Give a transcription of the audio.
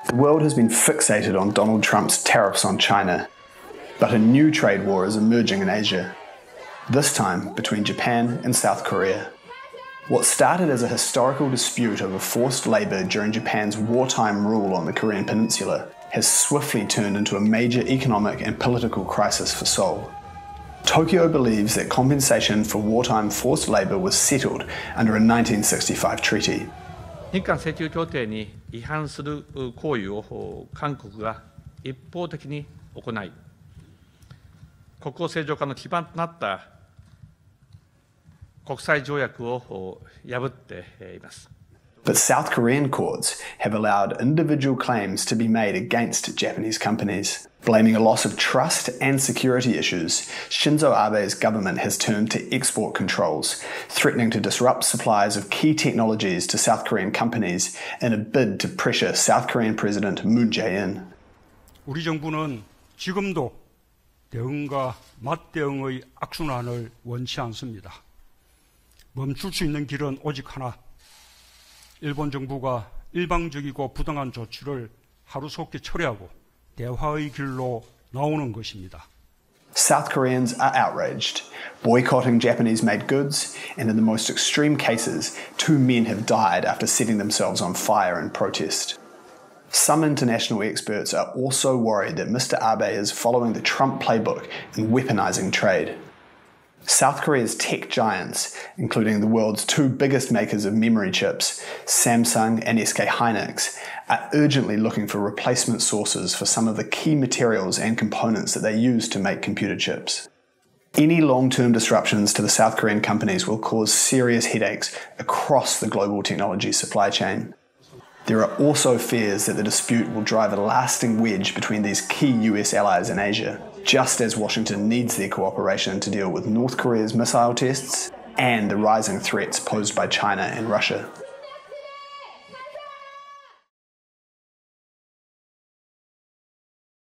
The world has been fixated on Donald Trump's tariffs on China, but a new trade war is emerging in Asia, this time between Japan and South Korea. What started as a historical dispute over forced labour during Japan's wartime rule on the Korean peninsula has swiftly turned into a major economic and political crisis for Seoul. Tokyo believes that compensation for wartime forced labour was settled under a 1965 treaty. 日韓請求協定に違反する行為を韓国が一方的に行い、国交正常化の基盤となった国際条約を破っています。But South Korean courts have allowed individual claims to be made against Japanese companies. Blaming a loss of trust and security issues, Shinzo Abe's government has turned to export controls, threatening to disrupt supplies of key technologies to South Korean companies in a bid to pressure South Korean President Moon Jae-in. 우리 정부는 지금도 대응과 맞대응의 악순환을 원치 않습니다. 멈출 수 있는 길은 오직 하나. 일본 정부가 일방적이고 부당한 조치를 하루속히 처리하고 대화의 길로 나오는 것입니다. South Koreans are outraged, boycotting Japanese-made goods, and in the most extreme cases, 2 men have died after setting themselves on fire in protest. Some international experts are also worried that Mr. Abe is following the Trump playbook in weaponizing trade. South Korea's tech giants, including the world's 2 biggest makers of memory chips, Samsung and SK Hynix, are urgently looking for replacement sources for some of the key materials and components that they use to make computer chips. Any long-term disruptions to the South Korean companies will cause serious headaches across the global technology supply chain. There are also fears that the dispute will drive a lasting wedge between these key US allies in Asia, just as Washington needs their cooperation to deal with North Korea's missile tests and the rising threats posed by China and Russia.